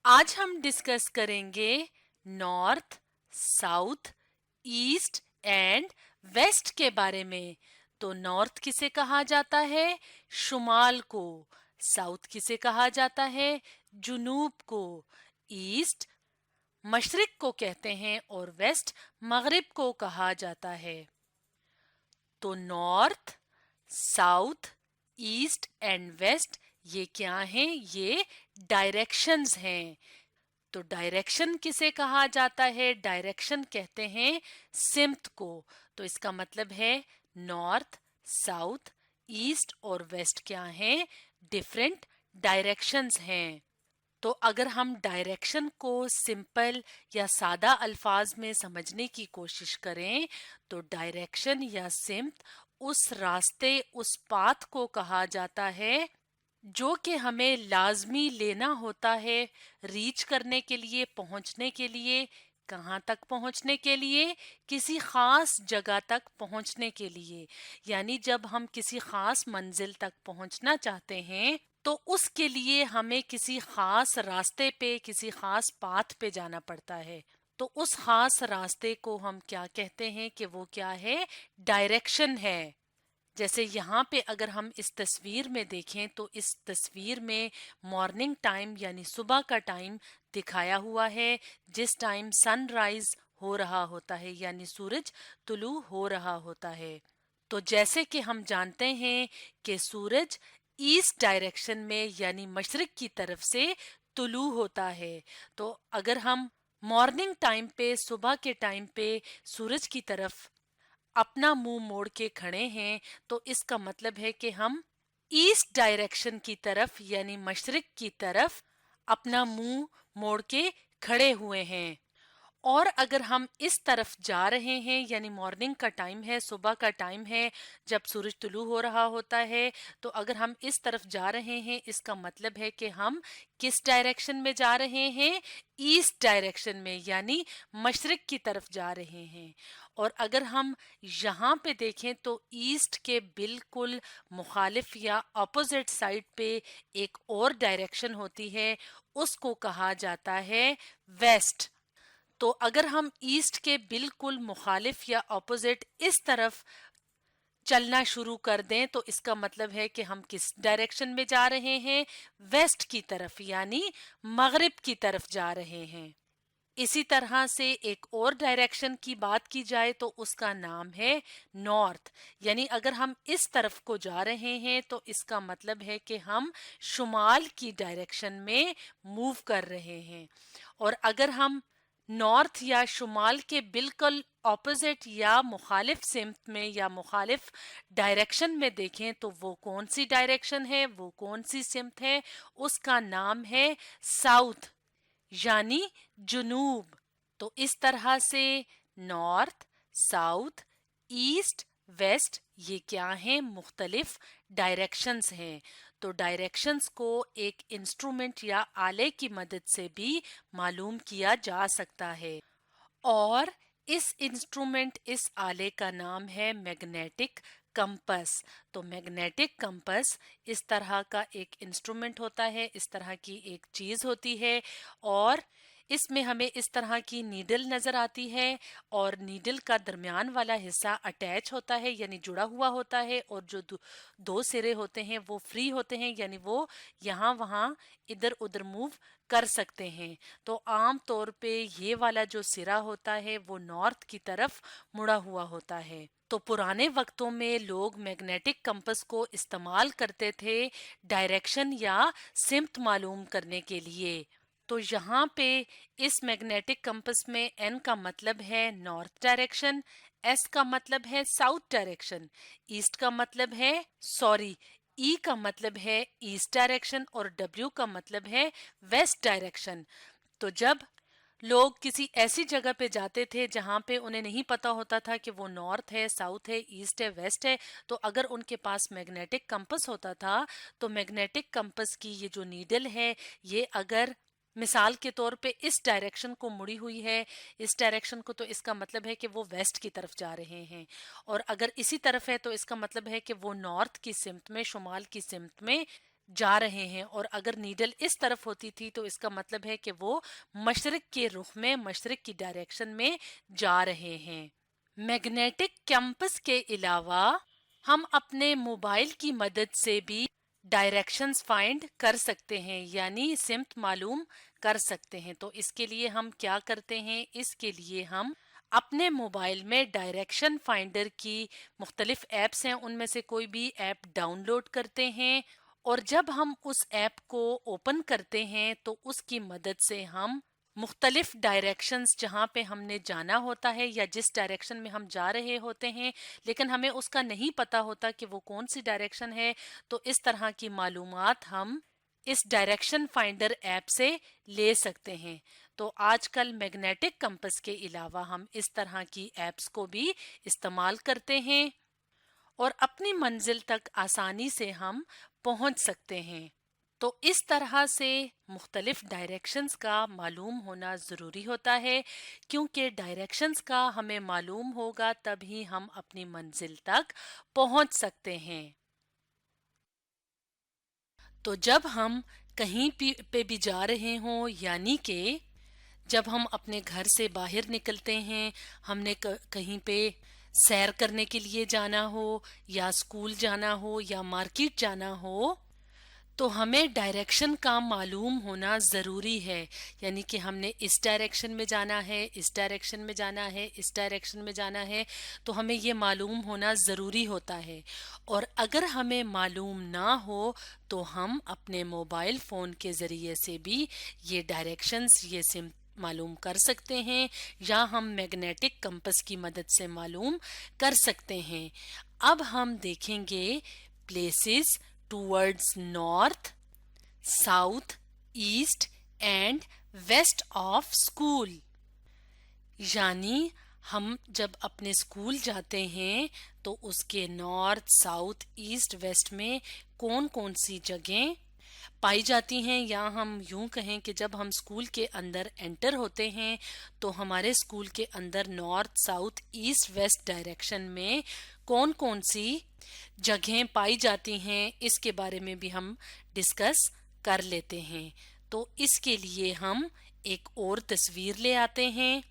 आज हम डिस्कस करेंगे north, south, east and west के बारे में। तो नॉर्थ किसे कहा जाता है? शुमाल को। साउथ किसे कहा जाता है? जुनूब को। ईस्ट मशरिक को कहते हैं और वेस्ट मगरिब को कहा जाता है। तो north, south, east and west ये क्या हैं? ये डायरेक्शंस हैं। तो डायरेक्शन किसे कहा जाता है? डायरेक्शन कहते हैं सिमत को। तो इसका मतलब है नॉर्थ, साउथ, ईस्ट और वेस्ट क्या हैं? डिफरेंट डायरेक्शंस हैं। तो अगर हम डायरेक्शन को सिंपल या सादा अल्फाज में समझने की कोशिश करें तो डायरेक्शन या सिमत उस रास्ते, उस पाथ को कहा जाता है जो कि हमें लाजमी लेना होता है रीच करने के लिए, पहुंचने के लिए। कहाँ तक पहुंचने के लिए? किसी खास जगह तक पहुंचने के लिए। यानी जब हम किसी खास मंजिल तक पहुंचना चाहते हैं तो उसके लिए हमें किसी खास रास्ते पे, किसी खास पाथ पे जाना पड़ता है। तो उस खास रास्ते को हम क्या कहते हैं कि वो क्या है? डायरेक्शन है। जैसे यहाँ पे अगर हम इस तस्वीर में देखें तो इस तस्वीर में मॉर्निंग टाइम यानी सुबह का टाइम दिखाया हुआ है, जिस टाइम सनराइज हो रहा होता है यानी सूरज तुलू हो रहा होता है। तो जैसे कि हम जानते हैं कि सूरज ईस्ट डायरेक्शन में यानी मशरिक की तरफ से तुलू होता है। तो अगर हम मॉर्निंग टाइम पे, सुबह के टाइम पे सूरज की तरफ अपना मुंह मोड़ के खड़े हैं तो इसका मतलब है कि हम ईस्ट डायरेक्शन की तरफ यानी मशरिक की तरफ अपना मुंह मोड़ के खड़े हुए हैं। और अगर हम इस तरफ जा रहे हैं यानी मॉर्निंग का टाइम है, सुबह का टाइम है, जब सूरज तुलू हो रहा होता है, तो अगर हम इस तरफ जा रहे हैं इसका मतलब है कि हम किस डायरेक्शन में जा रहे हैं? ईस्ट डायरेक्शन में यानी मशरिक की तरफ जा रहे हैं। और अगर हम यहाँ पे देखें तो ईस्ट के बिल्कुल मुखालिफ या अपोजिट साइड पे एक और डायरेक्शन होती है, उसको कहा जाता है वेस्ट। तो अगर हम ईस्ट के बिल्कुल मुखालिफ या ऑपोजिट इस तरफ चलना शुरू कर दें तो इसका मतलब है कि हम किस डायरेक्शन में जा रहे हैं? वेस्ट की तरफ यानी मगरिब की तरफ जा रहे हैं। इसी तरह से एक और डायरेक्शन की बात की जाए तो उसका नाम है नॉर्थ। यानी अगर हम इस तरफ को जा रहे हैं तो इसका मतलब है कि हम शुमाल की डायरेक्शन में मूव कर रहे हैं। और अगर हम नॉर्थ या शुमाल के बिल्कुल ऑपोजिट या मुखालिफ सिमत में या मुखालिफ डायरेक्शन में देखें तो वो कौन सी डायरेक्शन है, वो कौन सी सिमत है? उसका नाम है साउथ यानी जुनूब। तो इस तरह से नॉर्थ, साउथ, ईस्ट, वेस्ट ये क्या हैं? मुख्तलिफ डायरेक्शंस हैं। तो डायरेक्शंस को एक इंस्ट्रूमेंट या आले की मदद से भी मालूम किया जा सकता है। और इस इंस्ट्रूमेंट, इस आले का नाम है मैग्नेटिक कंपस। तो मैग्नेटिक कंपस इस तरह का एक इंस्ट्रूमेंट होता है, इस तरह की एक चीज होती है और इसमें हमें इस तरह की नीडल नजर आती है और नीडल का दरमियान वाला हिस्सा अटैच होता है यानी जुड़ा हुआ होता है और जो दो सिरे होते हैं वो फ्री होते हैं यानी वो यहाँ वहाँ इधर उधर मूव कर सकते हैं। तो आम तौर पे ये वाला जो सिरा होता है वो नॉर्थ की तरफ मुड़ा हुआ होता है। तो पुराने वक्तों में लोग मैग्नेटिक कंपस को इस्तेमाल करते थे डायरेक्शन या सिमत मालूम करने के लिए। तो यहाँ पे इस मैग्नेटिक कंपस में एन का मतलब है नॉर्थ डायरेक्शन, एस का मतलब है साउथ डायरेक्शन, ईस्ट का मतलब है सॉरी ई का मतलब है ईस्ट डायरेक्शन और डब्ल्यू का मतलब है वेस्ट डायरेक्शन। तो जब लोग किसी ऐसी जगह पे जाते थे जहां पे उन्हें नहीं पता होता था कि वो नॉर्थ है, साउथ है, ईस्ट है, वेस्ट है, तो अगर उनके पास मैग्नेटिक कंपस होता था तो मैग्नेटिक कंपस की ये जो नीडल है ये अगर मिसाल के तौर पे इस डायरेक्शन को मुड़ी हुई है, इस डायरेक्शन को, तो इसका मतलब है कि वो वेस्ट की तरफ जा रहे हैं। और अगर इसी तरफ है तो इसका मतलब है कि वो नॉर्थ की सिमत में, शुमाल की सिमत में जा रहे हैं, और अगर नीडल इस तरफ होती थी तो इसका मतलब है कि वो मशरिक के रुख में, मशरिक की डायरेक्शन में जा रहे हैं। मैग्नेटिक कंपास के अलावा हम अपने मोबाइल की मदद से भी डायरेक्शंस फाइंड कर सकते हैं, यानी सिमत मालूम कर सकते हैं। तो इसके लिए हम क्या करते हैं, इसके लिए हम अपने मोबाइल में डायरेक्शन फाइंडर की मुख्तलिफ ऐप्स हैं, उनमें से कोई भी ऐप डाउनलोड करते हैं, और जब हम उस ऐप को ओपन करते हैं तो उसकी मदद से हम मुख्तलिफ डायरेक्शंस जहाँ पे हमने जाना होता है या जिस डायरेक्शन में हम जा रहे होते हैं लेकिन हमें उसका नहीं पता होता कि वो कौन सी डायरेक्शन है, तो इस तरह की मालूमात हम इस डायरेक्शन फाइंडर ऐप से ले सकते हैं। तो आजकल मैग्नेटिक कंपास के अलावा हम इस तरह की ऐप्स को भी इस्तेमाल करते हैं और अपनी मंजिल तक आसानी से हम पहुंच सकते हैं। तो इस तरह से मुख्तलिफ डायरेक्शंस का मालूम होना ज़रूरी होता है, क्योंकि डायरेक्शंस का हमें मालूम होगा तभी हम अपनी मंजिल तक पहुंच सकते हैं। तो जब हम कहीं पे भी जा रहे हों, यानी कि जब हम अपने घर से बाहर निकलते हैं, हमने कहीं पे सैर करने के लिए जाना हो या स्कूल जाना हो या मार्केट जाना हो, तो हमें डायरेक्शन का मालूम होना ज़रूरी है। यानी कि हमने इस डायरेक्शन में जाना है, इस डायरेक्शन में जाना है, इस डायरेक्शन में जाना है, तो हमें ये मालूम होना ज़रूरी होता है। और अगर हमें मालूम ना हो तो हम अपने मोबाइल फ़ोन के ज़रिए से भी ये डायरेक्शंस, ये सिम मालूम कर सकते हैं, या हम मैग्नेटिक कंपास की मदद से मालूम कर सकते हैं। अब हम देखेंगे places towards north, south, east and west of school. यानी हम जब अपने स्कूल जाते हैं तो उसके नॉर्थ, साउथ, ईस्ट, वेस्ट में कौन कौन सी जगह पाई जाती हैं, या हम यूं कहें कि जब हम स्कूल के अंदर एंटर होते हैं तो हमारे स्कूल के अंदर north, south, east, west direction में कौन कौन सी जगहें पाई जाती हैं, इसके बारे में भी हम डिस्कस कर लेते हैं। तो इसके लिए हम एक और तस्वीर ले आते हैं,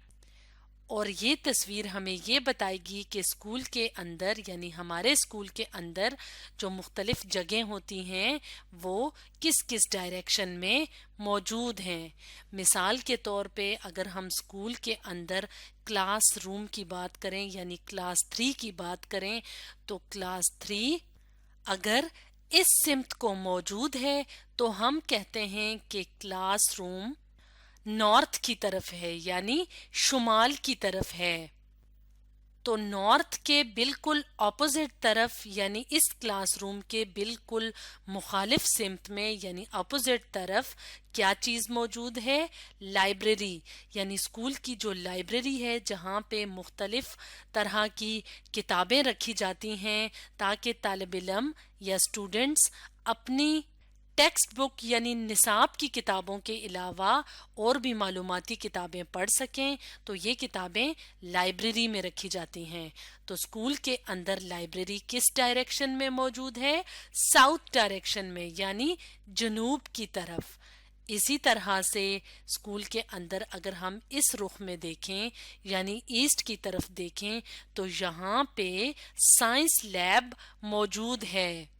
और ये तस्वीर हमें ये बताएगी कि स्कूल के अंदर, यानी हमारे स्कूल के अंदर जो मुख्तलिफ जगह होती हैं वो किस किस डायरेक्शन में मौजूद हैं। मिसाल के तौर पे अगर हम स्कूल के अंदर क्लास रूम की बात करें, यानी क्लास 3 की बात करें, तो क्लास 3 अगर इस सिमत को मौजूद है तो हम कहते हैं कि क्लास रूम नॉर्थ की तरफ है, यानी शुमाल की तरफ है। तो नॉर्थ के बिल्कुल ऑपोजिट तरफ, यानी इस क्लासरूम के बिल्कुल मुखालिफ सिमत में, यानी ऑपोजिट तरफ क्या चीज़ मौजूद है? लाइब्रेरी, यानी स्कूल की जो लाइब्रेरी है जहाँ पे मुख्तलिफ तरह की किताबें रखी जाती हैं ताकि तालिब इल्म या स्टूडेंट्स अपनी टेक्स्ट बुक यानी निसाब की किताबों के अलावा और भी मालूमाती किताबें पढ़ सकें, तो ये किताबें लाइब्रेरी में रखी जाती हैं। तो स्कूल के अंदर लाइब्रेरी किस डायरेक्शन में मौजूद है? साउथ डायरेक्शन में, यानी जनूब की तरफ। इसी तरह से स्कूल के अंदर अगर हम इस रुख में देखें, यानी ईस्ट की तरफ देखें, तो यहाँ पे साइंस लैब मौजूद है।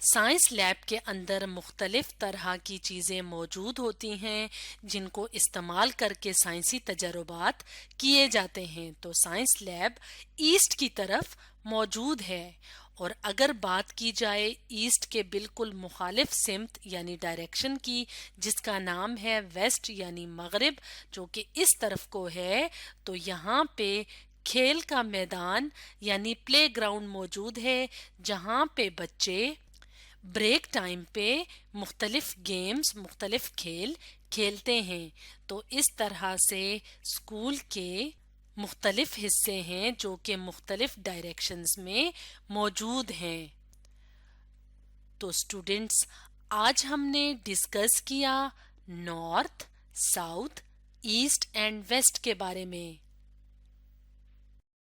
साइंस लैब के अंदर मुख्तलिफ तरह की चीज़ें मौजूद होती हैं जिनको इस्तेमाल करके साइंसी तजर्बात किए जाते हैं। तो साइंस लैब ईस्ट की तरफ मौजूद है। और अगर बात की जाए ईस्ट के बिल्कुल मुखालिफ सिमत यानी डायरेक्शन की, जिसका नाम है वेस्ट यानी मगरिब, जो कि इस तरफ को है, तो यहाँ पे खेल का मैदान यानी प्ले ग्राउंड मौजूद है, जहाँ पे बच्चे ब्रेक टाइम पे मुख्तलिफ गेम्स, मुख्तलिफ खेल खेलते हैं। तो इस तरह से स्कूल के मुख्तलिफ हिस्से हैं जो कि मुख्तलिफ डायरेक्शंस में मौजूद हैं। तो स्टूडेंट्स, आज हमने डिस्कस किया north, south, east and west के बारे में।